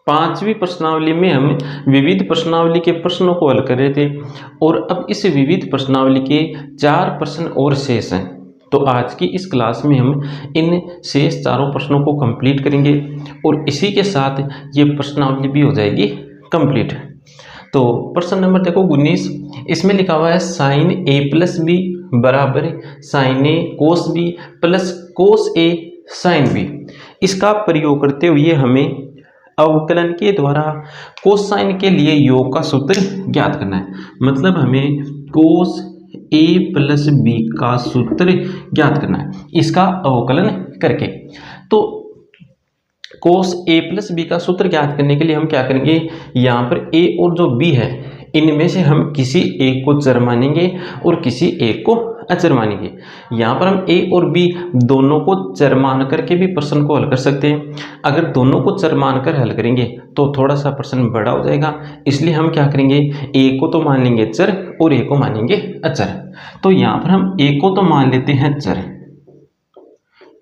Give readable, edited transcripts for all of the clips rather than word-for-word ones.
पांचवी प्रश्नावली में हम विविध प्रश्नावली के प्रश्नों को हल कर रहे थे और अब इस विविध प्रश्नावली के 4 प्रश्न और शेष हैं। तो आज की इस क्लास में हम इन शेष चारों प्रश्नों को कंप्लीट करेंगे और इसी के साथ ये प्रश्नावली भी हो जाएगी कंप्लीट। तो प्रश्न नंबर देखो 19, इसमें लिखा हुआ है साइन ए प्लस बी बराबर साइन ए कोस बी प्लस कोस ए साइन बी। इसका प्रयोग करते हुए हमें अवकलन के द्वारा कोसाइन के लिए योग का सूत्र ज्ञात करना है। मतलब हमें कोस ए प्लस बी का सूत्र ज्ञात करना है इसका अवकलन करके। तो कोस ए प्लस बी का सूत्र ज्ञात करने के लिए हम क्या करेंगे, यहाँ पर ए और जो बी है इनमें से हम किसी एक को चर मानेंगे और किसी एक को अचर मानेंगे। यहाँ पर हम ए और बी दोनों को चर मान करके भी प्रश्न को हल कर सकते हैं। अगर दोनों को चर मानकर हल करेंगे तो थोड़ा सा प्रश्न बड़ा हो जाएगा, इसलिए हम क्या करेंगे, ए को तो मान लेंगे चर और ए को मानेंगे अचर। तो यहाँ पर हम ए को तो मान लेते हैं चर,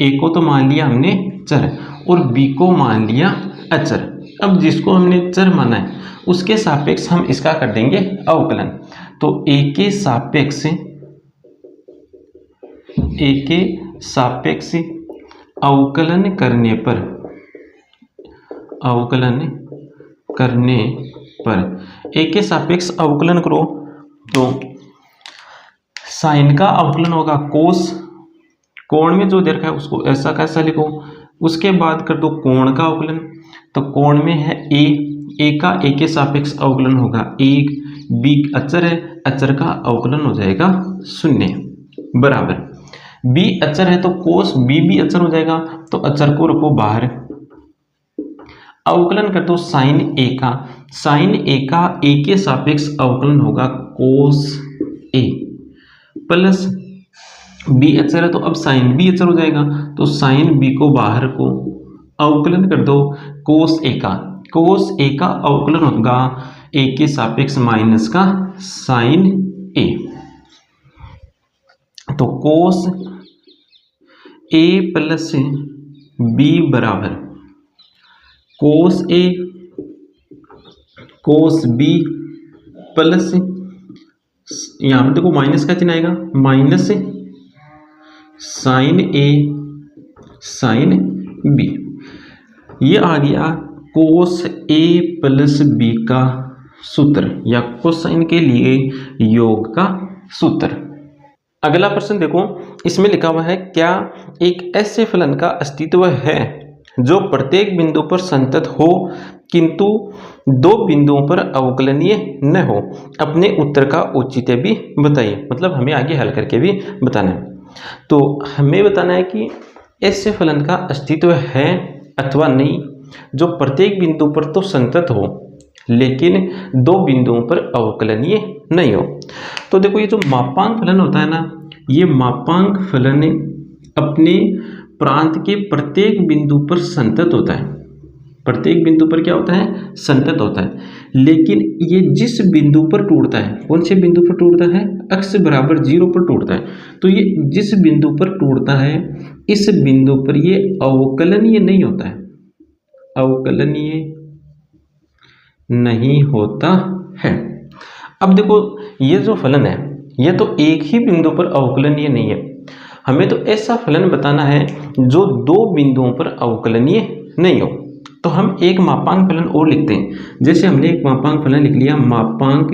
ए को तो मान लिया हमने चर और बी को मान लिया अचर। अब जिसको हमने चर माना है उसके सापेक्ष हम इसका कर देंगे अवकलन। तो ए के सापेक्ष अवकलन करने पर ए के सापेक्ष अवकलन करो तो साइन का अवकलन होगा कोस, कोण में जो दे रखा है उसको ऐसा कैसा लिखो। उसके बाद कर दो कोण का अवकलन, तो कोण में है ए का ए के सापेक्ष अवकलन होगा 1, बी अचर है, अचर का अवकलन हो जाएगा 0 बराबर बी अचर है तो कोस बी भी अचर हो जाएगा, तो अचर को रखो बाहर। अवकलन कर दो साइन ए का ए के सापेक्ष अवकलन होगा कोस ए प्लस बी अचर है तो अब साइन बी अचर हो जाएगा, तो साइन बी को बाहर को अवकलन कर दो कोस ए का अवकलन होगा ए के सापेक्ष माइनस का साइन ए। तो कोस ए प्लस बी बराबर कोस ए कोस बी प्लस, यहां पर देखो माइनस का चिन्ह आएगा, माइनस साइन ए साइन बी। ये आ गया कोस ए प्लस बी का सूत्र या कोसाइन के लिए योग का सूत्र। अगला प्रश्न देखो, इसमें लिखा हुआ है क्या एक ऐसे फलन का अस्तित्व है जो प्रत्येक बिंदु पर संतत हो किंतु 2 बिंदुओं पर अवकलनीय न हो। अपने उत्तर का औचित्य भी बताइए। मतलब हमें आगे हल करके भी बताना है। तो हमें बताना है कि ऐसे फलन का अस्तित्व है अथवा नहीं जो प्रत्येक बिंदु पर तो संतत हो लेकिन 2 बिंदुओं पर अवकलनीय नहीं हो। तो देखो ये जो मापांक फलन होता है ना, ये मापांक फलन अपने प्रांत के प्रत्येक बिंदु पर संतत होता है। प्रत्येक बिंदु पर क्या होता है, संतत होता है। लेकिन ये जिस बिंदु पर टूटता है, कौन से बिंदु पर टूटता है, अक्ष बराबर 0 पर टूटता है। तो ये जिस बिंदु पर टूटता है इस बिंदु पर ये अवकलनीय नहीं होता है, अवकलनीय नहीं होता है। अब देखो ये जो फलन है ये तो एक ही बिंदु पर अवकलनीय नहीं है, हमें तो ऐसा फलन बताना है जो 2 बिंदुओं पर अवकलनीय नहीं हो। तो हम एक मापांक फलन और लिखते हैं। जैसे हमने एक मापांक फलन लिख लिया, मापांक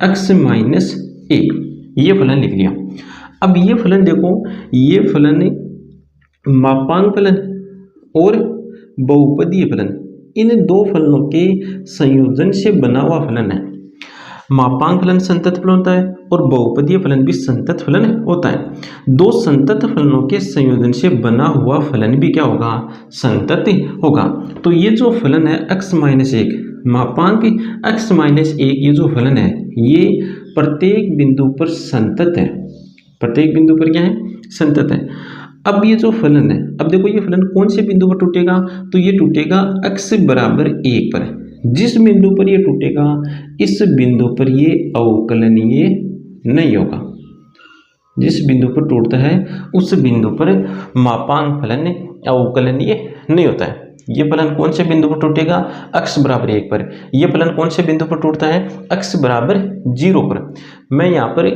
x माइनस 1, ये फलन लिख लिया। अब ये फलन देखो, ये फलन मापांक फलन और बहुपदीय फलन, इन 2 फलनों के संयोजन से बना हुआ फलन है। मापांक फलन संतत फलन होता है और बहुपदीय फलन भी संतत फलन होता है। 2 संतत फलनों के संयोजन से बना हुआ फलन भी क्या होगा, संतत होगा। तो ये जो फलन है x माइनस 1, मापांक x माइनस 1, ये जो फलन है ये प्रत्येक बिंदु पर संतत है। प्रत्येक बिंदु पर क्या है, संतत है। अब ये जो फलन है, अब देखो ये फलन कौन से बिंदु पर टूटेगा, तो ये टूटेगा x बराबर 1 पर। जिस बिंदु पर ये टूटेगा इस बिंदु पर ये अवकलनीय नहीं होगा। जिस बिंदु पर टूटता है उस बिंदु पर मापांक फलन अवकलनीय नहीं होता है। ये फलन कौन से बिंदु पर टूटेगा, x बराबर 1 पर। ये फलन कौन से बिंदु पर टूटता है, x बराबर 0 पर। मैं यहाँ पर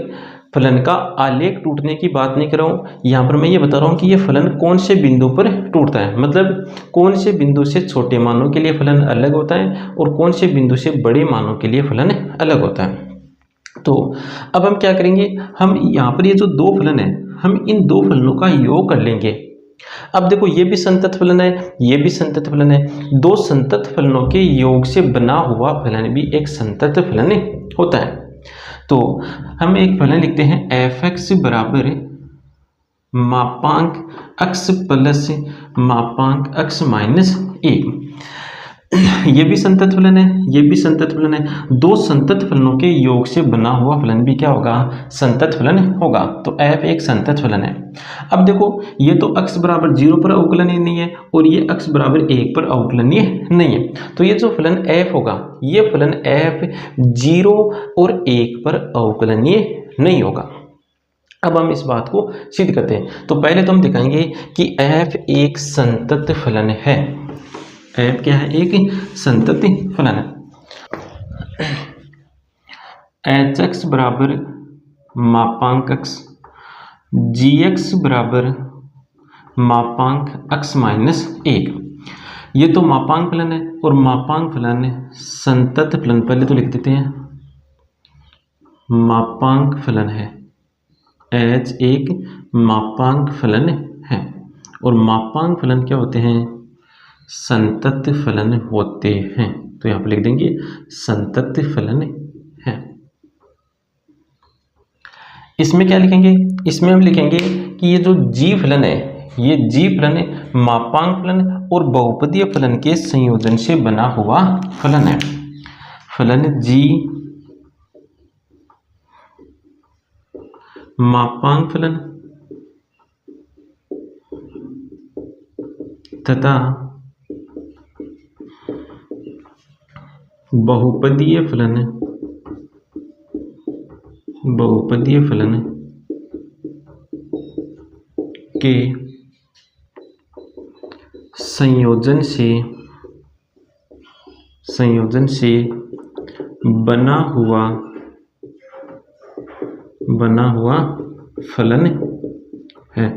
फलन का आलेख टूटने की बात नहीं कर रहा हूँ, यहाँ पर मैं ये बता रहा हूँ कि ये फलन कौन से बिंदु पर टूटता है, मतलब कौन से बिंदु से छोटे मानों के लिए फलन अलग होता है और कौन से बिंदु से बड़े मानों के लिए फलन अलग होता है। तो अब हम क्या करेंगे, हम यहाँ पर ये जो दो फलन है, हम इन दो फलनों का योग कर लेंगे। अब देखो ये भी संतत फलन है, ये भी संतत फलन है, दो संतत फलनों के योग से बना हुआ फलन भी एक संतत फलन होता है। तो हम एक फलन लिखते हैं f(x) बराबर मापांक x प्लस मापांक x माइनस 1। ये भी संतत फलन है, ये भी संतत फलन है, दो संतत फलनों के योग से बना हुआ फलन भी क्या होगा, संतत फलन होगा। तो f एक संतत फलन है। अब देखो ये तो x बराबर 0 पर अवकलनीय नहीं है और ये x बराबर 1 पर अवकलनीय नहीं है, तो ये जो फलन f होगा, ये फलन f 0 और 1 पर अवकलनीय नहीं होगा। अब हम इस बात को सिद्ध करते हैं। तो पहले तो हम दिखाएंगे कि f एक संतत फलन है। f क्या है, एक संतत फलन है। hx बराबर मापांक x, gx बराबर मापांक x माइनस 1। ये तो मापांक फलन है और मापांक फलन संतत फलन, पहले तो लिख देते हैं मापांक फलन है। h एक मापांक फलन है और मापांक फलन क्या होते हैं, संतत फलन होते हैं। तो यहाँ पर लिख देंगे संतत फलन है। इसमें क्या लिखेंगे, इसमें हम लिखेंगे कि ये जो g फलन है, ये g फलन मापांक फलन और बहुपदीय फलन के संयोजन से बना हुआ फलन है। फलन g मापांक फलन तथा बहुपदीय फलन के संयोजन से बना हुआ फलन है।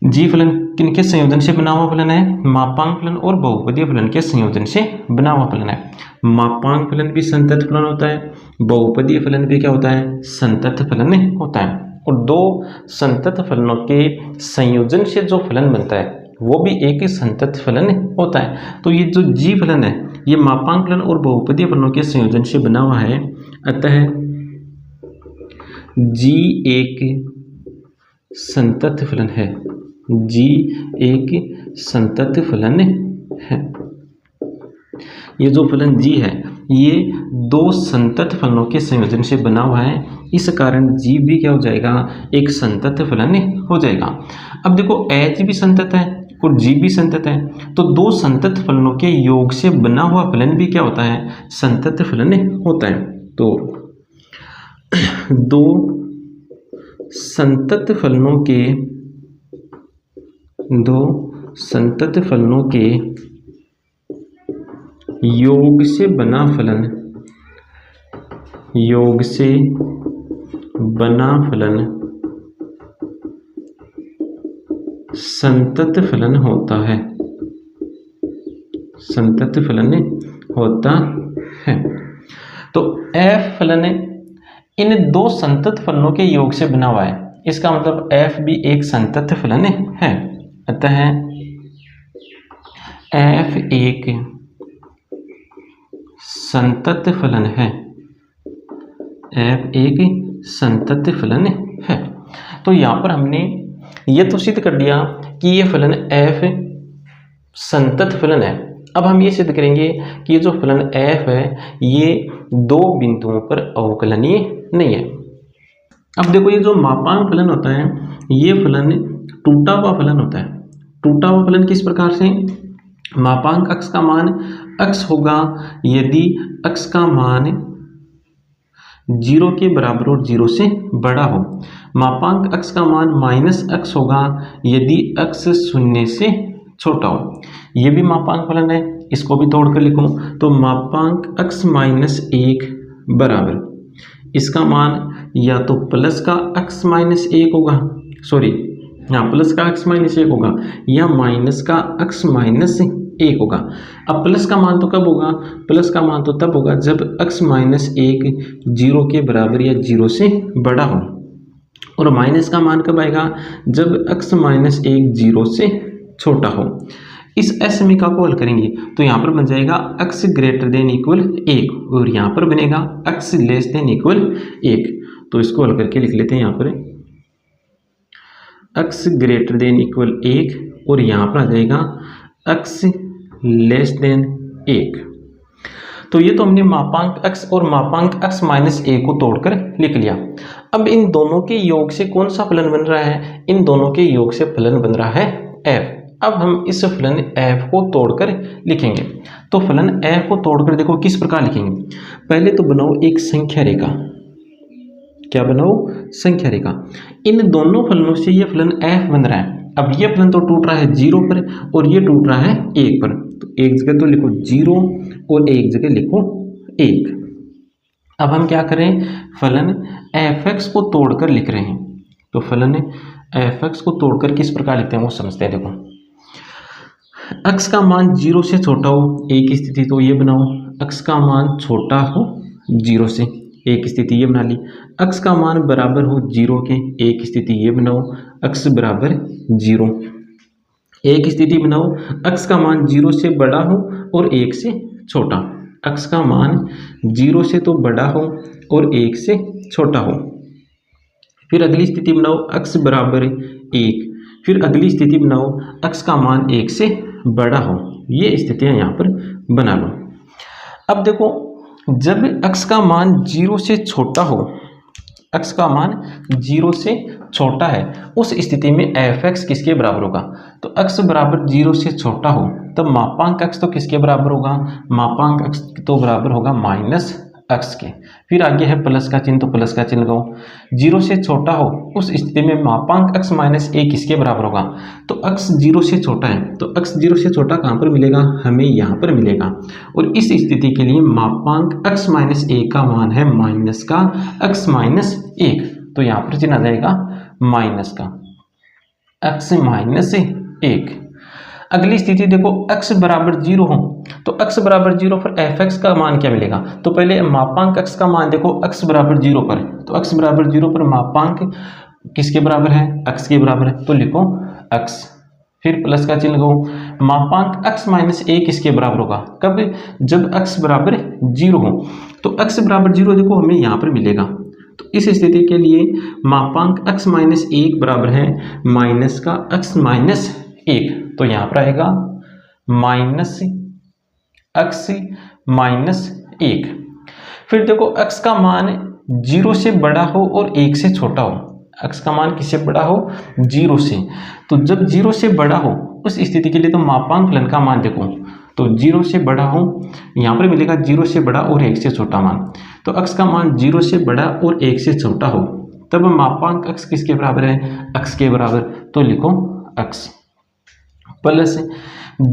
जी फलन किनके संयोजन से बना हुआ फलन है, मापांक फलन और बहुपदीय फलन के संयोजन से बना हुआ फलन है। मापांक फलन भी संतत फलन होता है, बहुपदीय फलन भी क्या होता है, संतत फलन होता है। और दो संतत फलनों के संयोजन से जो फलन बनता है वो भी एक संतत फलन होता है। तो ये जो जी फलन है, ये मापांक फलन और बहुपदीय फलनों के संयोजन से बना हुआ है, अतः जी एक संतत फलन है। जी एक संतत फलन है। ये जो फलन जी है, ये दो संतत फलनों के संयोजन से बना हुआ है, इस कारण जी भी क्या हो जाएगा, एक संतत फलन हो जाएगा। अब देखो एच भी संतत है और जी भी संतत है, तो दो संतत फलनों के योग से बना हुआ फलन भी क्या होता है, संतत फलन होता है। तो दो संतत फलनों के योग से बना फलन संतत फलन होता है। संतत फलन होता है। तो f फलन इन दो संतत फलनों के योग से बना हुआ है, इसका मतलब f भी एक संतत फलन है। अतः f एक संतत फलन है। f एक संतत फलन है। तो यहाँ पर हमने ये तो सिद्ध कर दिया कि ये फलन f संतत फलन है। अब हम ये सिद्ध करेंगे कि ये जो फलन f है, ये दो बिंदुओं पर अवकलनीय नहीं है। अब देखो ये जो मापांक फलन होता है, ये फलन टूटा हुआ फलन होता है। टूटा हुआ फलन किस प्रकार से, मापांक x का मान x होगा यदि x का मान 0 के बराबर और 0 से बड़ा हो। मापांक x का मान -x होगा यदि x 0 से छोटा हो। ये भी मापांक फलन है, इसको भी तोड़कर लिखूं तो मापांक x माइनस 1 बराबर इसका मान या तो प्लस का x माइनस 1 होगा, सॉरी यहाँ प्लस का x माइनस 1 होगा या माइनस का x माइनस 1 होगा। अब प्लस का मान तो कब होगा, प्लस का मान तो तब होगा जब x माइनस 1 जीरो के बराबर या जीरो से बड़ा हो, और माइनस का मान कब आएगा, जब x माइनस 1 जीरो से छोटा हो। इस समीकरण को हल करेंगे तो यहाँ पर बन जाएगा x ग्रेटर देन इक्वल 1 और यहाँ पर बनेगा x लेस देन इक्वल 1। तो इसको हल करके लिख लेते हैं, यहाँ पर x ग्रेटर देन इक्वल 1 और यहाँ पर आ जाएगा x लेस देन 1। तो ये तो हमने मापांक x और मापांक x माइनस 1 को तोड़कर लिख लिया। अब इन दोनों के योग से कौन सा फलन बन रहा है, इन दोनों के योग से फलन बन रहा है f। अब हम इस फलन f को तोड़कर लिखेंगे। तो फलन f को तोड़कर देखो किस प्रकार लिखेंगे, पहले तो बनाओ एक संख्या रेखा। क्या बनाओ, संख्या रेखा। इन दोनों फलनों से ये फलन f बन रहा है। अब ये फलन तो टूट रहा है 0 पर और ये टूट रहा है 1 पर, तो एक जगह तो लिखो 0 और एक जगह लिखो 1। अब हम क्या करें, फलन fx को तोड़कर लिख रहे हैं। तो फलन fx को तोड़कर किस प्रकार लिखते हैं वो समझते हैं। देखो x का मान 0 से छोटा हो, एक स्थिति तो ये बनाओ, x का मान छोटा हो 0 से, एक स्थिति ये बना ली। x का मान बराबर हो 0 के, एक स्थिति ये बनाओ, x बराबर 0। एक स्थिति बनाओ x का मान 0 से बड़ा हो और 1 से छोटा, x का मान 0 से तो बड़ा हो और 1 से छोटा हो। फिर अगली स्थिति बनाओ x बराबर 1, फिर अगली स्थिति बनाओ x का मान 1 से बड़ा हो। ये स्थितियां यहाँ पर बना लो। अब देखो जब x का मान 0 से छोटा हो, x का मान 0 से छोटा है, उस स्थिति में fx किसके बराबर होगा, तो x बराबर 0 से छोटा हो तब मापांक x तो किसके बराबर होगा, मापांक x तो बराबर होगा माइनस x के। फिर आगे है प्लस का चिन्ह, तो प्लस का चिन्ह लगाओ। 0 से छोटा हो उस स्थिति में मापांक x माइनस 1 किसके बराबर होगा, तो x 0 से छोटा है, तो x 0 से छोटा कहाँ पर मिलेगा, हमें यहाँ पर मिलेगा। और इस स्थिति के लिए मापांक x माइनस 1 का मान है माइनस का x माइनस 1, तो यहाँ पर चिन्ह आ जाएगा माइनस का x माइनस 1। अगली स्थिति देखो x बराबर 0 हो, तो x बराबर 0 पर fx का मान क्या मिलेगा, तो पहले मापांक x का मान देखो x बराबर 0 पर, तो x बराबर 0 पर मापांक किसके बराबर है, x के बराबर है, तो लिखो x। फिर प्लस का चिन्ह लगाओ। मापांक x माइनस 1 किसके बराबर होगा, कब, जब x बराबर 0 हो, तो x बराबर 0 देखो हमें यहाँ पर मिलेगा। तो इस स्थिति के लिए मापांक x माइनस 1 बराबर है माइनस का x माइनस 1, तो यहाँ पर आएगा माइनस x माइनस 1। फिर देखो x का मान 0 से बड़ा हो और 1 से छोटा हो, x का मान किससे बड़ा हो, 0 से, तो जब 0 से बड़ा हो उस स्थिति के लिए तो मापांक फलन का मान देखो, तो 0 से बड़ा हो यहाँ पर मिलेगा 0 से बड़ा और 1 से छोटा मान, तो x का मान 0 से बड़ा और 1 से छोटा हो तब मापांक x किसके बराबर है, x के बराबर, तो लिखो x। प्लस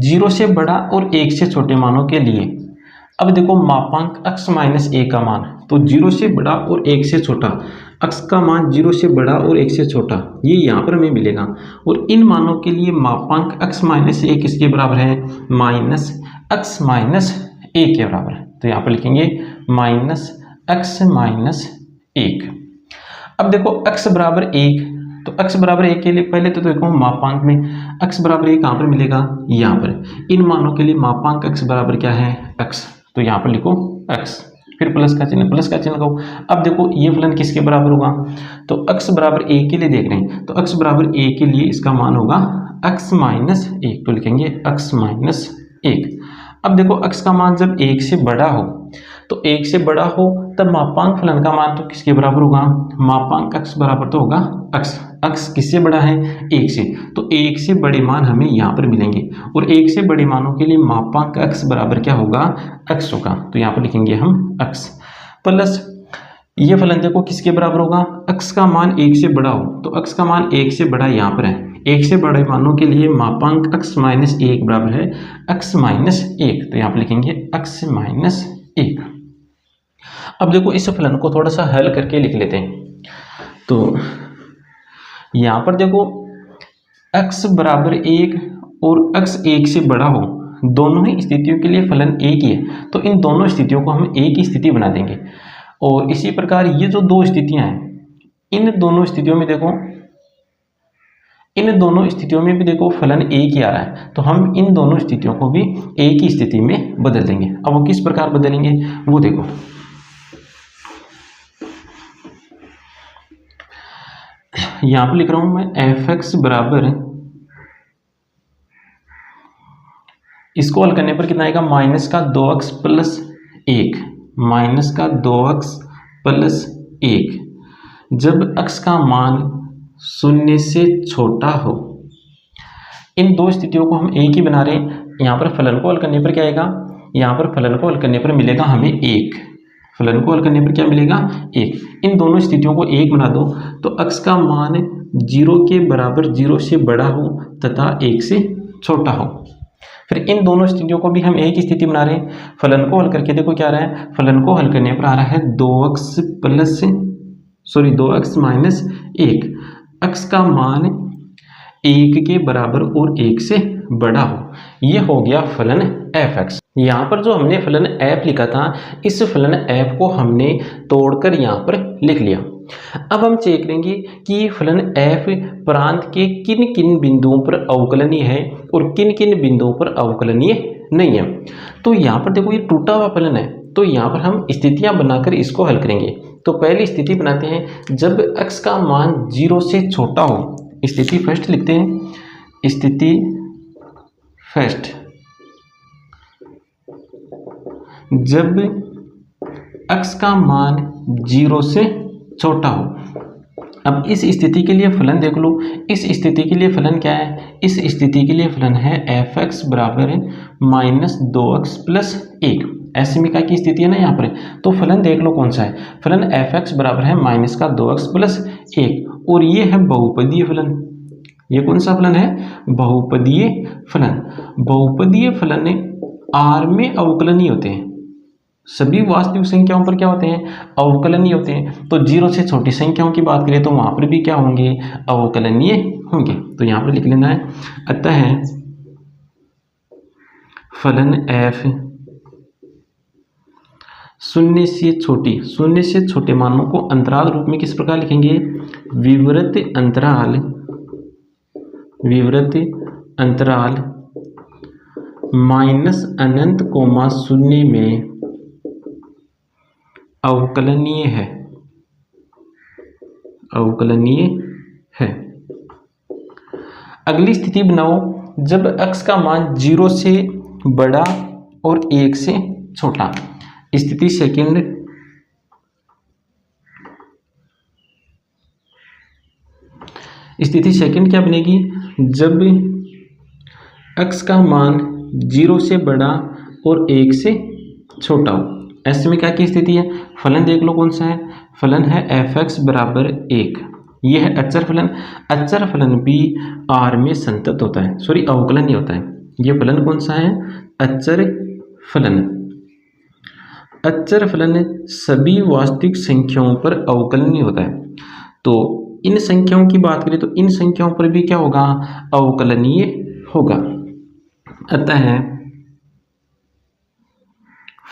0 से बड़ा और 1 से छोटे मानों के लिए अब देखो मापांक x माइनस 1 का मान, तो 0 से बड़ा और 1 से छोटा, x का मान 0 से बड़ा और 1 से छोटा, ये यहाँ पर हमें मिलेगा। और इन मानों के लिए मापांक x माइनस 1 किसके बराबर है, माइनस x माइनस 1 के बराबर है, तो यहाँ पर लिखेंगे माइनस x माइनस 1। अब देखो x बराबर 1, तो x बराबर 1 के लिए पहले तो देखो मापांक में x बराबर 1 कहाँ पर मिलेगा, यहाँ पर। इन मानों के लिए मापांक x बराबर क्या है, x, तो यहाँ पर लिखो x। फिर प्लस का चिन्ह, प्लस का चिन्ह लगाओ। अब देखो ये फलन किसके बराबर होगा, तो x बराबर 1 के लिए देख रहे हैं, तो x बराबर 1 के लिए इसका मान होगा x माइनस 1, तो लिखेंगे x माइनस 1। अब देखो x का मान जब 1 से बड़ा हो, तो 1 से बड़ा हो तब मापांक फलन का मान तो किसके बराबर होगा, मापांक x बराबर तो होगा x। x किससे बड़ा है, 1 से, तो 1 से बड़े मान हमें यहाँ पर मिलेंगे और 1 से बड़े मानों के लिए मापांक x बराबर क्या होगा, x होगा, तो यहाँ पर लिखेंगे हम x। प्लस ये फलन देखो किसके बराबर होगा, x का मान 1 से बड़ा हो, तो x का मान 1 से बड़ा यहाँ पर है, एक से बड़े मानों के लिए मापांक x माइनस 1 बराबर है x माइनस 1, तो यहाँ पर लिखेंगे x माइनस 1। अब देखो इस फलन को थोड़ा सा हल करके लिख लेते हैं। तो यहाँ पर देखो x बराबर 1 और x 1 से बड़ा हो, दोनों ही स्थितियों के लिए फलन एक ही है, तो इन दोनों स्थितियों को हम एक ही स्थिति बना देंगे। और इसी प्रकार ये जो दो स्थितियां हैं, इन दोनों स्थितियों में देखो, इन दोनों स्थितियों में भी देखो फलन एक ही आ रहा है, तो हम इन दोनों स्थितियों को भी एक ही स्थिति में बदल देंगे। अब वो किस प्रकार बदलेंगे वो देखो। यहां पर लिख रहा हूं मैं f(x) बराबर, इसको हल करने पर कितना आएगा, माइनस का 2x प्लस 1, माइनस का 2x प्लस 1। जब x का मान 0 से छोटा हो, इन दो स्थितियों को हम एक ही बना रहे हैं। यहाँ पर फलन को हल करने पर क्या आएगा, यहाँ पर फलन को हल करने पर मिलेगा हमें 1, फलन को हल करने पर क्या मिलेगा 1। इन दोनों स्थितियों को एक बना दो तो x का मान 0 के बराबर 0 से बड़ा हो तथा 1 से छोटा हो। फिर इन दोनों स्थितियों को भी हम एक ही स्थिति बना रहे हैं। फलन को हल करके देखो क्या आ रहा है, फलन को हल करने पर आ रहा है 2x माइनस 1, x का मान 1 के बराबर और 1 से बड़ा हो। ये हो गया फलन f(x). यहाँ पर जो हमने फलन f लिखा था, इस फलन f को हमने तोड़कर यहाँ पर लिख लिया। अब हम चेक लेंगे कि फलन f प्रांत के किन किन बिंदुओं पर अवकलनीय है और किन किन बिंदुओं पर अवकलनीय नहीं है। तो यहाँ पर देखो ये टूटा हुआ फलन है, तो यहाँ पर हम स्थितियां बनाकर इसको हल करेंगे। तो पहली स्थिति बनाते हैं, जब x का मान 0 से छोटा हो। स्थिति फर्स्ट लिखते हैं, स्थिति फर्स्ट, जब x का मान 0 से छोटा हो। अब इस स्थिति के लिए फलन देख लो, इस स्थिति के लिए फलन क्या है, इस स्थिति के लिए फलन है f(x) बराबर माइनस 2x प्लस 1। असीमिका की स्थिति है ना यहाँ पर, तो फलन देख लो कौन सा है, फलन f(x) बराबर है माइनस का 2x प्लस 1, और ये है बहुपदीय फलन। ये कौन सा फलन है, बहुपदीय फलन। बहुपदीय फलन R में अवकलनीय होते हैं, सभी वास्तविक संख्याओं पर क्या होते हैं, अवकलनीय होते हैं। तो 0 से छोटी संख्याओं की बात करें तो वहां पर भी क्या होंगे, अवकलनीय होंगे। तो यहां पर लिख लेना है, अतः फलन f 0 से छोटे मानों को अंतराल रूप में किस प्रकार लिखेंगे, विवृत अंतराल माइनस अनंत कोमा 0 में अवकलनीय है। अगली स्थिति बनाओ, जब x का मान 0 से बड़ा और 1 से छोटा। स्थिति सेकंड, क्या बनेगी, जब x का मान 0 से बड़ा और 1 से छोटा हो। ऐसे में क्या की स्थिति है, फलन देख लो कौन सा है, फलन है f(x) बराबर 1। यह है अचर फलन। अचर फलन भी R में संतत होता है, अवकलनीय होता है। यह फलन कौन सा है, अचर फलन। अचर फलन सभी वास्तविक संख्याओं पर अवकलनीय होता है। तो इन संख्याओं की बात करें तो इन संख्याओं पर भी क्या होगा, अवकलनीय होगा। अतः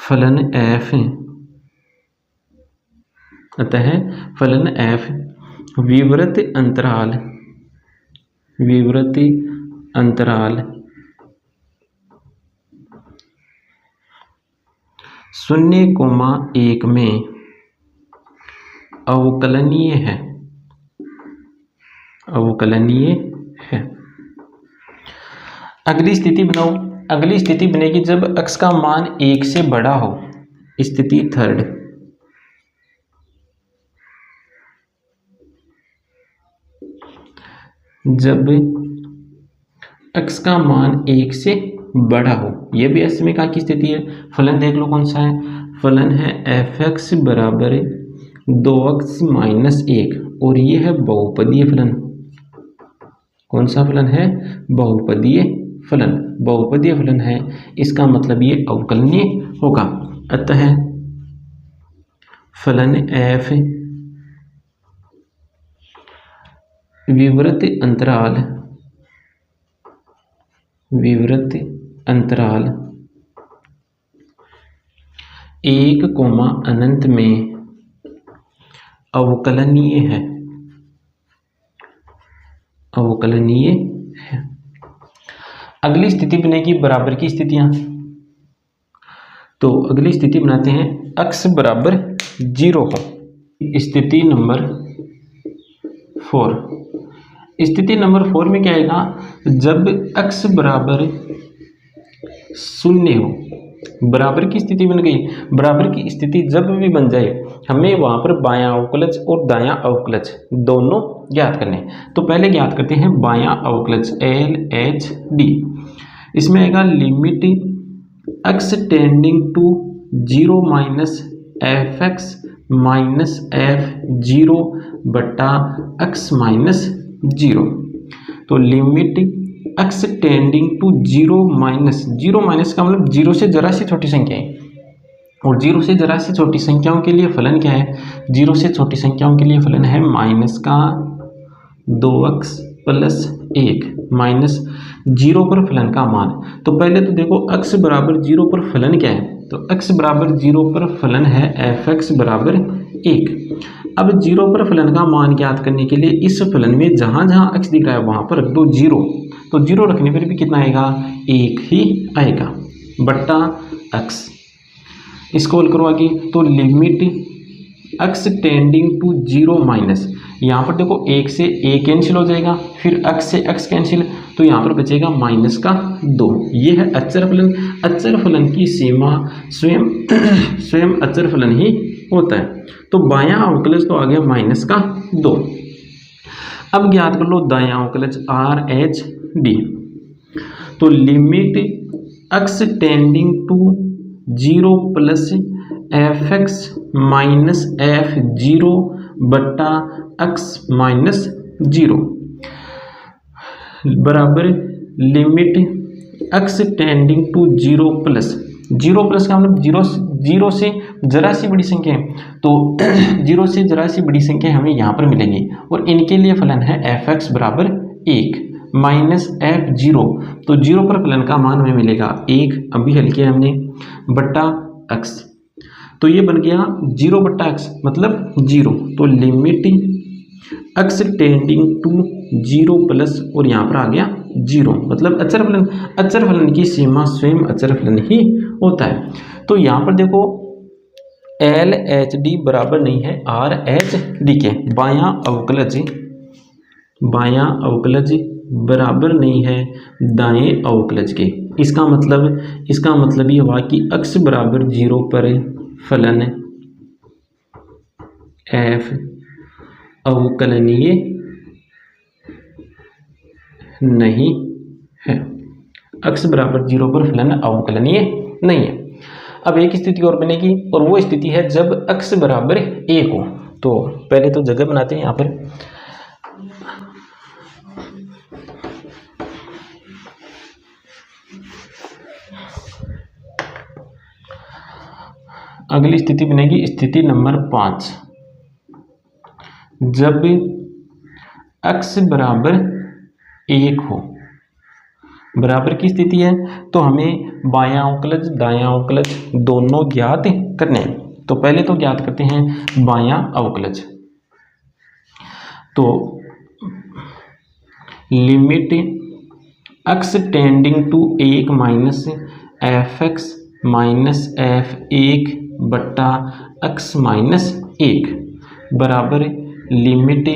फलन f विवृत अंतराल 0,1 में अवकलनीय है। अगली स्थिति बनाओ। अगली स्थिति बनेगी जब x का मान 1 से बड़ा हो। स्थिति थर्ड, जब x का मान 1 से बड़ा हो। यह भी असीमिका की स्थिति है। फलन देख लो कौन सा है, फलन है f(x) बराबर 2x माइनस 1, और ये है बहुपदीय फलन। कौन सा फलन है? बहुपदीय फलन। बहुपदीय फलन है, इसका मतलब ये अवकलनीय होगा। अतः फलन f विवृत अंतराल 1, अनंत में अवकलनीय है। अगली स्थिति बनेगी बराबर की स्थितियां। तो अगली स्थिति बनाते हैं x बराबर 0 हो। स्थिति नंबर 4। स्थिति नंबर 4 में क्या आएगा? जब x बराबर 0 हो। बराबर की स्थिति बन गई। बराबर की स्थिति जब भी बन जाए हमें वहां पर बायां अवकलज और दायां अवकलज दोनों ज्ञात करने। तो पहले ज्ञात करते हैं बायां अवकलज LHD। इसमें आएगा limit x tending to 0 minus fx minus f0 बटा x माइनस 0। तो limit x tending to 0 minus का मतलब 0 से जरा सी छोटी संख्या है, और 0 से जरा सी छोटी संख्याओं के लिए फलन क्या है? 0 से छोटी संख्याओं के लिए फलन है माइनस का 2x प्लस 1 माइनस 0 पर फलन का मान। तो पहले तो देखो x बराबर 0 पर फलन क्या है? तो x बराबर 0 पर फलन है fx बराबर 1। अब 0 पर फलन का मान ज्ञात करने के लिए इस फलन में जहाँ जहाँ x दिख रहा है वहाँ पर रख दो 0। तो 0 रखने पर भी कितना आएगा? 1 ही आएगा बट्टा x। इसको हल करो आगे। तो limit x tending to 0 minus, यहाँ पर देखो 1 से a कैंसिल हो जाएगा, फिर x से x कैंसिल, तो यहाँ पर बचेगा माइनस का 2। ये है अचर फलन। अचर फलन की सीमा स्वयं अचर फलन ही होता है। तो बायां अवकलज तो आ गया माइनस का 2। अब ज्ञात कर लो दायां अवकलज RH/D। तो limit x tending to 0 plus fx minus f0 बट्टा x माइनस 0 बराबर limit x tending to 0 plus का मतलब 0 से जरा सी बड़ी संख्या है, तो 0 से जरा सी बड़ी संख्या हमें यहाँ पर मिलेंगी, और इनके लिए फलन है fx बराबर 1 माइनस f0। तो 0 पर फलन का मान हमें मिलेगा 1, अभी हल किया हमने, बट्टा x। तो ये बन गया 0 बट्टा x मतलब 0। तो limit x tending to 0 plus, और यहाँ पर आ गया 0 मतलब अचर फलन। अचर फलन की सीमा स्वयं अचर फलन ही होता है। तो यहाँ पर देखो LHD बराबर नहीं है RH/D के। बायां अवकलज बराबर नहीं है दाएं अवकलज के। इसका मतलब ये हुआ कि x बराबर 0 पर फलन f अवकलनीय नहीं है। x बराबर 0 पर फलन अवकलनीय नहीं है। अब एक स्थिति और बनेगी, और वो स्थिति है जब x बराबर 1 हो। तो पहले तो जगह बनाते हैं यहाँ पर। अगली स्थिति बनेगी स्थिति नंबर 5। जब x बराबर 1 हो। बराबर की स्थिति है तो हमें बायां अवकलज दायां अवकलज दोनों ज्ञात करने हैं। तो पहले तो ज्ञात करते हैं बायां अवकलज। तो limit x tending to 1 minus fx minus f1 बट्टा x माइनस 1 बराबर limit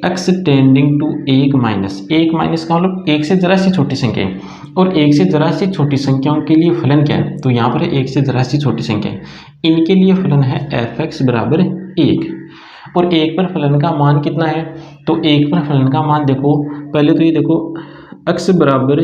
x tending to 1 minus का मतलब 1 से जरा सी छोटी संख्या है, और 1 से जरा सी छोटी संख्याओं के लिए फलन क्या है? तो यहाँ पर 1 से जरा सी छोटी संख्या है, इनके लिए फलन है fx बराबर 1। और 1 पर फलन का मान कितना है? तो 1 पर फलन का मान देखो, पहले तो ये देखो x बराबर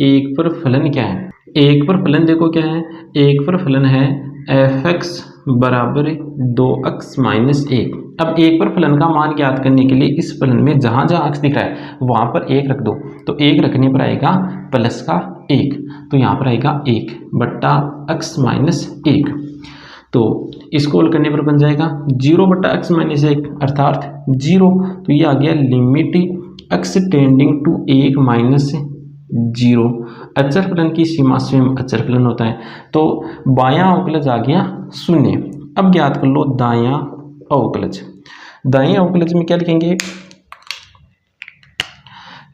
1 पर फलन क्या है? 1 पर फलन देखो क्या है? 1 पर फलन है एफ एक्स बराबर 2x माइनस 1। अब एक पर फलन का मान ज्ञात करने के लिए इस फलन में जहाँ जहाँ x दिख रहा है वहाँ पर 1 रख दो, तो 1 रखने पर आएगा प्लस का 1, तो यहाँ पर आएगा 1 बट्टा x माइनस 1। तो इसको हल करने पर बन जाएगा 0 बट्टा x माइनस 1 अर्थात 0। तो ये आ गया limit x tending to 1 minus 0। अचर फलन की सीमा स्वयं अचर फलन होता है। तो बायां अवकलज आ गया 0। अब ज्ञात कर लो दायां अवकलज। दाएं अवकलज में क्या लिखेंगे,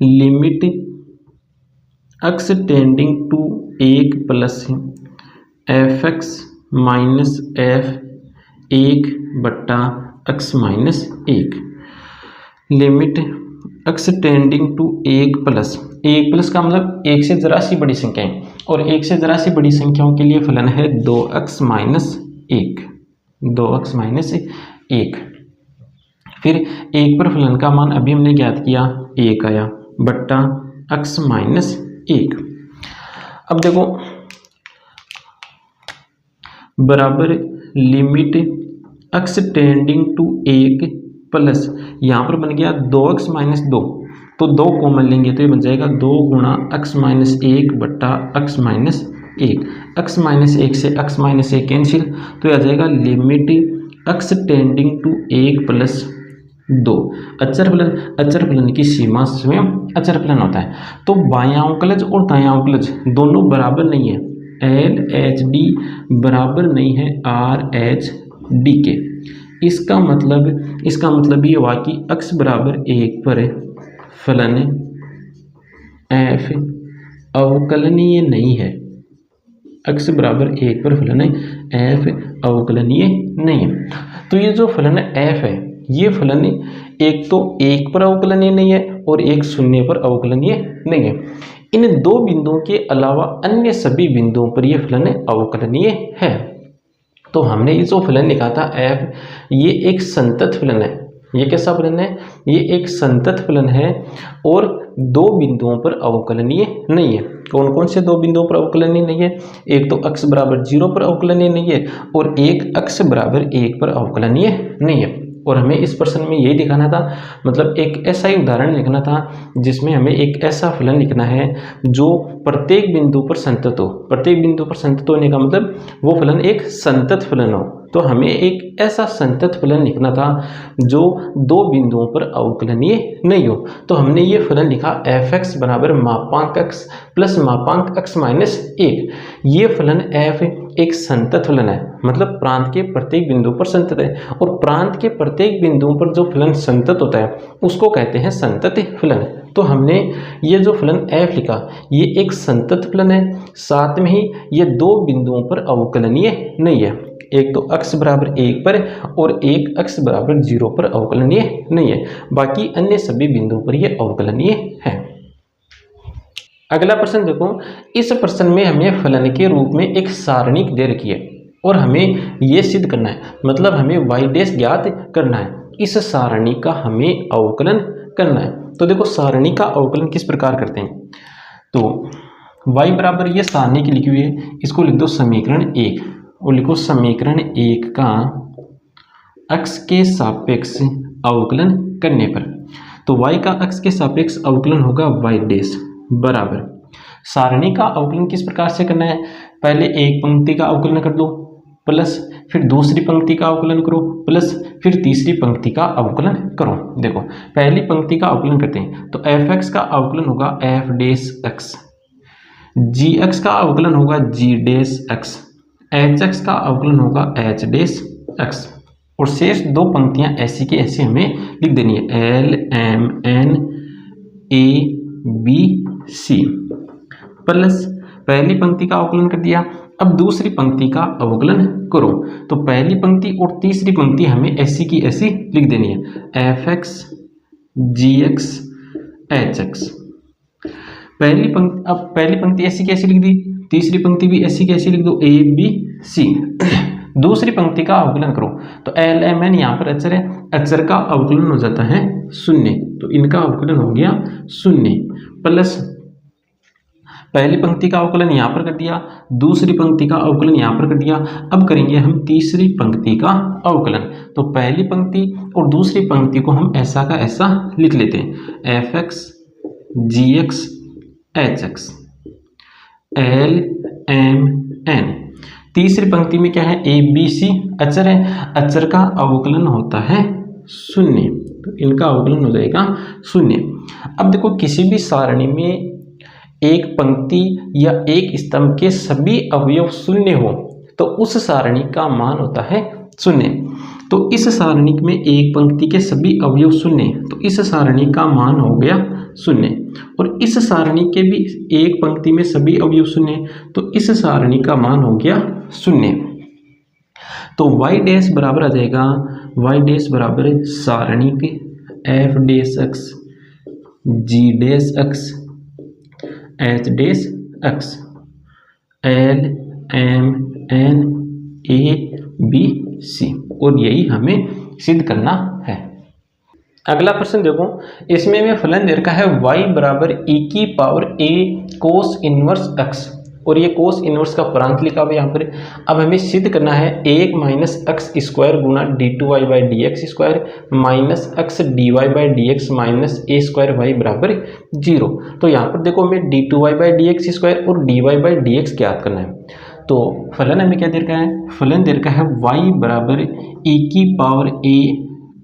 limit x tending to 1 plus F X minus F 1 बट्टा x minus 1। Limit x tending to 1 plus, 1 plus का मतलब 1 से जरा सी बड़ी संख्याएं, और 1 से जरा सी बड़ी संख्याओं के लिए फलन है 2x माइनस 1, 2x माइनस 1। फिर 1 पर फलन का मान अभी हमने ज्ञात किया 1 आया बट्टा x माइनस 1। अब देखो बराबर limit x tending to 1 plus, यहाँ पर बन गया 2x माइनस 2, तो 2 कॉमन लेंगे तो ये बन जाएगा 2 गुणा x माइनस 1 बट्टा x माइनस 1। x माइनस 1 से x माइनस 1 कैंसिल, तो आ जाएगा limit x tending to 1 plus 2। अचर फलन की सीमा स्वयं अचर फलन होता है। तो बायां अवकलज और दायां अवकलज दोनों बराबर नहीं है, एल एच डी बराबर नहीं है आर एच डी के। इसका मतलब ये हुआ कि x बराबर 1 पर फलन f अवकलनीय नहीं है, x बराबर 1 पर फलन f अवकलनीय नहीं है। तो ये जो फलन f है ये फलन एक तो 1 पर अवकलनीय नहीं है और एक 0 पर अवकलनीय नहीं है। इन दो बिंदुओं के अलावा अन्य सभी बिंदुओं पर यह फलन अवकलनीय है। तो हमने ये जो फलन लिखा था f, ये एक संतत फलन है। ये कैसा फलन है, ये एक संतत फलन है और दो बिंदुओं पर अवकलनीय नहीं है। कौन कौन से दो बिंदुओं पर अवकलनीय नहीं है, एक तो x बराबर 0 पर अवकलनीय नहीं है और एक x बराबर 1 पर अवकलनीय नहीं है। और हमें इस प्रश्न में यही दिखाना था, मतलब एक ऐसा ही उदाहरण लिखना था जिसमें हमें एक ऐसा फलन लिखना है जो प्रत्येक बिंदु पर संतत हो। प्रत्येक बिंदु पर संतत होने का मतलब वो फलन एक संतत फलन हो। तो हमें एक ऐसा संतत फलन लिखना था जो दो बिंदुओं पर अवकलनीय नहीं हो। तो हमने ये फलन लिखा एफ एक्स बराबर मापांक x प्लस मापांक x माइनस 1। ये फलन f एक संतत फलन है, मतलब प्रांत के प्रत्येक बिंदु पर संतत है, और प्रांत के प्रत्येक बिंदुओं पर जो फलन संतत होता है उसको कहते हैं संतत फलन। तो हमने ये जो फलन f लिखा ये एक संतत फलन है, साथ में ही ये दो बिंदुओं पर अवकलनीय नहीं है। एक तो x बराबर 1 पर और एक x बराबर 0 पर अवकलनीय नहीं है, बाकी अन्य सभी बिंदुओं पर ये अवकलनीय है। अगला प्रश्न देखो, इस प्रश्न में हमें फलन के रूप में एक सारणी दे रखी है और हमें ये सिद्ध करना है, मतलब हमें y डैश ज्ञात करना है। इस सारणी का हमें अवकलन करना है। तो देखो सारणी का अवकलन किस प्रकार करते हैं, तो y बराबर ये सारणी की लिखी हुई है, इसको लिख दो समीकरण 1 और लिखो समीकरण 1 का x के सापेक्ष अवकलन करने पर। तो y का x के सापेक्ष अवकलन होगा y डैश बराबर, सारणी का अवकलन किस प्रकार से करना है, पहले एक पंक्ति का अवकलन कर दो प्लस फिर दूसरी पंक्ति का अवकलन करो प्लस फिर तीसरी पंक्ति का अवकलन करो। देखो पहली पंक्ति का अवकलन करते हैं, तो एफ एक्स का अवकलन होगा F dash X, G x का अवकलन होगा जी डैश एक्स, एच एक्स का अवकलन होगा एच डैश एक्स, और शेष दो पंक्तियां ऐसी की ऐसी हमें लिख देनी है, L M N A B C plus पहली पंक्ति का अवकलन कर दिया। अब दूसरी पंक्ति का अवकलन करो, तो पहली पंक्ति और तीसरी पंक्ति हमें ऐसी की ऐसी लिख देनी है, F X G X H x. अब पहली पंक्ति ऐसी की ऐसी लिख दी, तीसरी पंक्ति भी ऐसी की ऐसी लिख दो, ए बी सी। दूसरी पंक्ति का अवकलन करो, तो एल एम एन यहाँ पर अचर है, अचर का अवकलन हो जाता है 0, तो इनका अवकलन हो गया 0 प्लस पहली पंक्ति का अवकलन यहाँ पर कर दिया, दूसरी पंक्ति का अवकलन यहाँ पर कर दिया। अब करेंगे हम तीसरी पंक्ति का अवकलन। तो पहली पंक्ति और दूसरी पंक्ति को हम ऐसा का ऐसा लिख लेते हैं, F X G X H X L M N. तीसरी पंक्ति में क्या है, ए बी सी अचर है, अचर का अवकलन होता है शून्य, तो इनका अवकलन हो जाएगा शून्य। अब देखो किसी भी सारणी में एक पंक्ति या एक स्तंभ के सभी अवयव शून्य हो तो उस सारणी का मान होता है शून्य। तो इस सारणी में एक पंक्ति के सभी अवयव शून्य, तो इस सारणी का मान हो गया शून्य। और इस सारणी के भी एक पंक्ति में सभी अवयव शून्य, तो इस सारणी का मान हो गया शून्य। तो y डैश बराबर आ जाएगा, y डैश बराबर सारणी के F dash X G dash X H dash X L M N A B C, और यही हमें सिद्ध करना है। अगला प्रश्न देखो, इसमें हमें फलन दे रखा है y बराबर e की power a cos inverse x, और ये कोस इनवर्स का प्रांत लिखा हुआ है यहाँ पर। अब हमें सिद्ध करना है 1 माइनस एक्स स्क्वायर गुना D two Y by D X square minus X D Y by D X minus A square Y बराबर 0। तो यहाँ पर देखो हमें D two Y by D X square और D Y by D X ज्ञात करना है। तो फलन हमें क्या दे रखा है, फलन दे रखा है y बराबर e की power a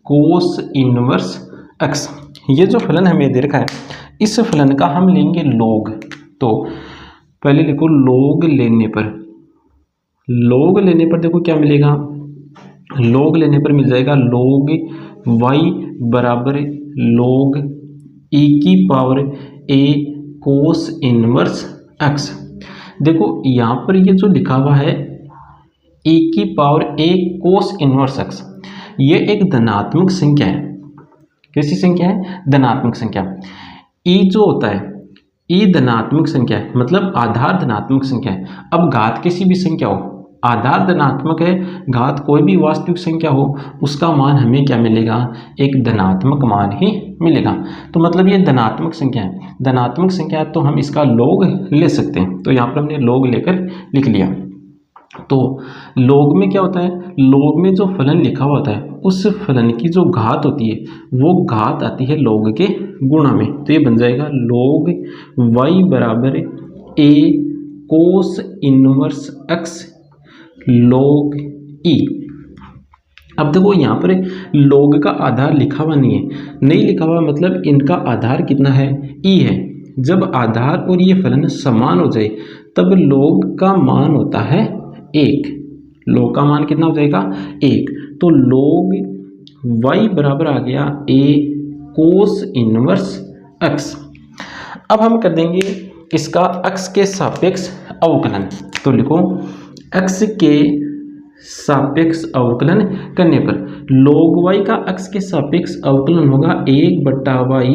cos inverse x। ये जो फलन हमें दे रखा है, इस फलन का हम लेंगे log। तो पहले लिखो log लेने पर देखो क्या मिलेगा, log लेने पर मिल जाएगा log y बराबर log e की power a cos inverse x। देखो यहाँ पर ये जो लिखा हुआ है e की power a cos inverse x, ये एक धनात्मक संख्या है। कैसी संख्या है, धनात्मक संख्या। e जो होता है, e धनात्मक संख्या है, मतलब आधार धनात्मक संख्या है। अब घात किसी भी संख्या हो, आधार धनात्मक है, घात कोई भी वास्तविक संख्या हो, उसका मान हमें क्या मिलेगा, एक धनात्मक मान ही मिलेगा। तो मतलब ये धनात्मक संख्या है, धनात्मक संख्या है तो हम इसका log ले सकते हैं। तो यहाँ पर हमने log लेकर लिख लिया। तो log में क्या होता है, log में जो फलन लिखा हुआ होता है उस फलन की जो घात होती है वो घात आती है log के गुणा में। तो ये बन जाएगा log y बराबर a cos inverse x log e। अब देखो यहाँ पर log का आधार लिखा हुआ नहीं है, नहीं लिखा हुआ मतलब इनका आधार कितना है, e है। जब आधार और ये फलन समान हो जाए तब log का मान होता है 1, log का मान कितना हो जाएगा 1। तो log y बराबर आ गया a कोस इनवर्स x। अब हम कर देंगे इसका x के सापेक्ष अवकलन। तो लिखो x के सापेक्ष अवकलन करने पर log y का x के सापेक्ष अवकलन होगा 1/y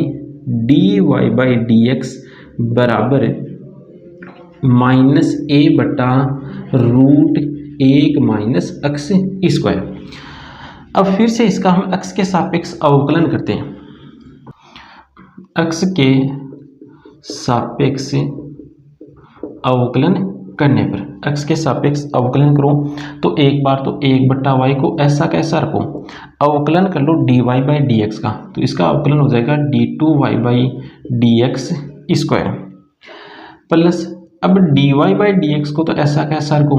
dy by D x बराबर माइनस a बटा रूट 1 माइनस एक्स स्क्वायर। अब फिर से इसका हम x के सापेक्ष अवकलन करते हैं। x के सापेक्ष अवकलन करने पर, x के सापेक्ष अवकलन करो तो एक बार तो 1/y को ऐसा कैसा रखो, अवकलन कर लो dy बाई डी एक्स का, तो इसका अवकलन हो जाएगा d2y by D X square plus अब dy बाई डी एक्स को तो ऐसा कैसा रखो,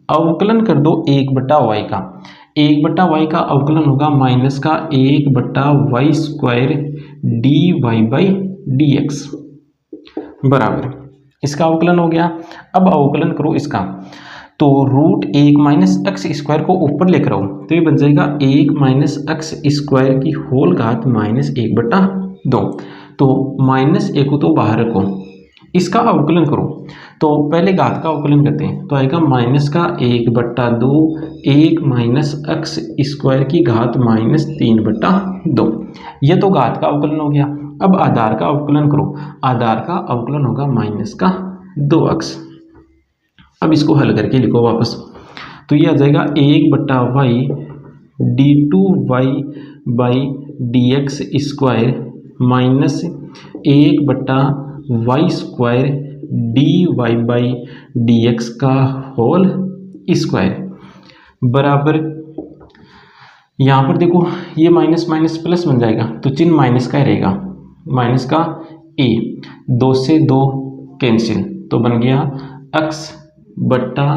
अवकलन कर दो 1/y का, 1/y का अवकलन होगा माइनस का 1/y square dy by D x बराबर, इसका अवकलन हो गया। अब अवकलन करो इसका, तो रूट 1 माइनस एक्स स्क्वायर को ऊपर लेकर आओ तो ये बन जाएगा 1 माइनस एक्स स्क्वायर की होल घात माइनस 1/2। तो माइनस 1 को तो बाहर रखो, इसका अवकलन करो। तो पहले घात का अवकलन करते हैं, तो आएगा माइनस का 1/2 1 माइनस एक्स स्क्वायर की घात माइनस 3/2। ये तो घात का अवकलन हो गया। अब आधार का अवकलन करो, आधार का अवकलन होगा माइनस का 2x। अब इसको हल करके लिखो वापस, तो ये आ जाएगा 1/y d2y by D X square minus 1/y square D Y by D X का होल स्क्वायर बराबर, यहाँ पर देखो ये माइनस माइनस प्लस बन जाएगा तो चिन्ह माइनस का रहेगा, माइनस का ए, 2 से 2 कैंसिल तो बन गया x बट्टा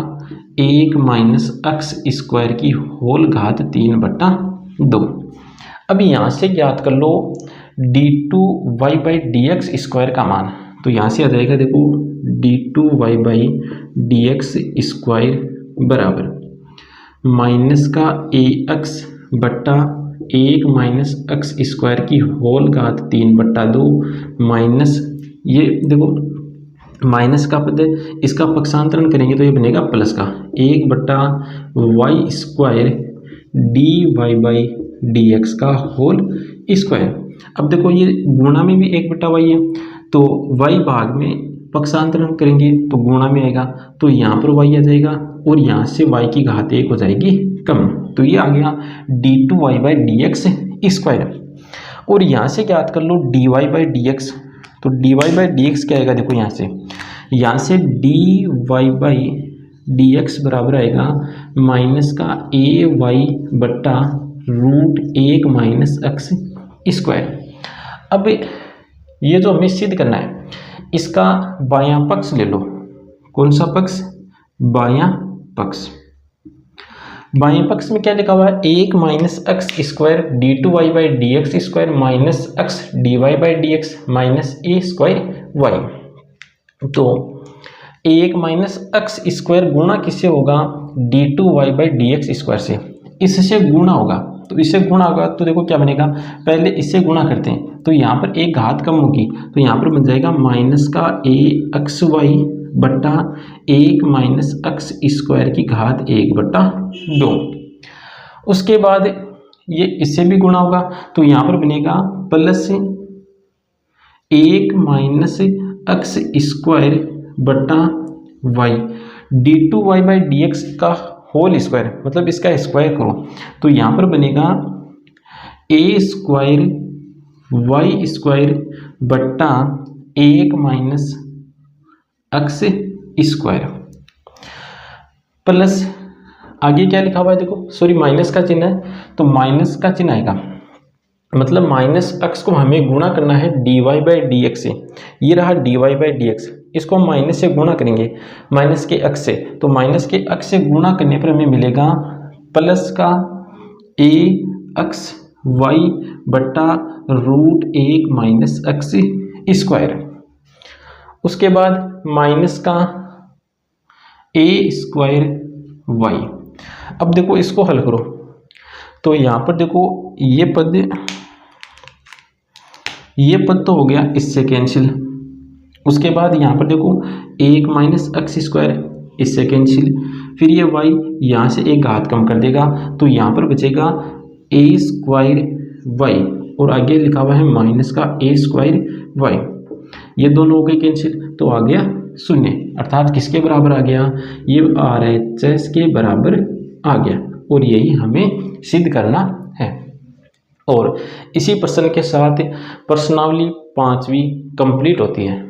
1 माइनस एक्स स्क्वायर की होल घात 3/2। अब यहाँ से ज्ञात कर लो d2y by D X square का मान, तो यहाँ से आ जाएगा देखो d2y by D X square बराबर माइनस का ax बट्टा 1 माइनस एक्स स्क्वायर की होल घात 3/2 माइनस, ये देखो माइनस का पद है, इसका पक्षांतरण करेंगे तो ये बनेगा प्लस का 1 बट्टा Y square D Y by D X का होल स्क्वायर। अब देखो ये गुणा में भी 1 बट्टा वाई है तो वाई भाग में पक्षांतरण करेंगे तो गुणा में आएगा, तो यहाँ पर वाई आ जाएगा और यहाँ से वाई की घात 1 हो जाएगी कम, तो ये आ गया d2y by D X square. और यहाँ से ज्ञात कर लो dy बाई डी एक्स, तो dy बाई डी एक्स क्या आएगा, देखो यहाँ से dy बाई डी एक्स बराबर आएगा माइनस का ए वाई बट्टा रूट 1 माइनस एक्स स्क्वायर। अब ये जो हमें सिद्ध करना है इसका बायां पक्ष ले लो, कौन सा पक्ष, बायां पक्ष। बाएं पक्ष में क्या लिखा हुआ है, 1 minus X square d2y by D X square minus X dy by D X minus A square Y. तो 1 माइनस एक्स स्क्वायर गुणा किससे होगा, d2y by D X square से, इससे गुणा होगा, तो इससे गुणा होगा तो देखो क्या बनेगा, पहले इससे गुणा करते हैं तो यहाँ पर एक घात कम होगी तो यहाँ पर बन जाएगा माइनस का ए एक्स वाई बट्टा 1 माइनस एक्स स्क्वायर की घात 1/2। उसके बाद ये इससे भी गुणा होगा तो यहाँ पर बनेगा प्लस 1 माइनस एक्स स्क्वायर बट्टा Y d2y by D X का होल स्क्वायर, मतलब इसका स्क्वायर करो तो यहाँ पर बनेगा ए स्क्वायर वाई स्क्वायर बट्टा 1 माइनस एक्स स्क्वायर प्लस, आगे क्या लिखा हुआ है देखो, सॉरी माइनस का चिन्ह है तो माइनस का चिन्ह आएगा, मतलब माइनस एक्स को हमें गुणा करना है dy बाई डी एक्स से, ये रहा dy बाई डी एक्स, इसको हम माइनस से गुणा करेंगे माइनस के एक्स से, तो माइनस के एक्स से गुणा करने पर हमें मिलेगा प्लस का ए एक्स वाई बट्टा रूट 1 माइनस एक्स स्क्वायर। उसके बाद माइनस का ए स्क्वायर वाई। अब देखो इसको हल करो तो यहाँ पर देखो ये पद तो हो गया इससे कैंसिल, उसके बाद यहाँ पर देखो 1 माइनस एक्स स्क्वायर इससे कैंसिल, फिर ये y यहाँ से एक घात कम कर देगा तो यहाँ पर बचेगा ए स्क्वायर वाई और आगे लिखा हुआ है माइनस का ए स्क्वायर वाई, ये दोनों हो गए कैंसिल तो आ गया 0, अर्थात किसके बराबर आ गया, ये RHS के बराबर आ गया और यही हमें सिद्ध करना है। और इसी प्रश्न के साथ प्रश्नावली 5वीं कंप्लीट होती है।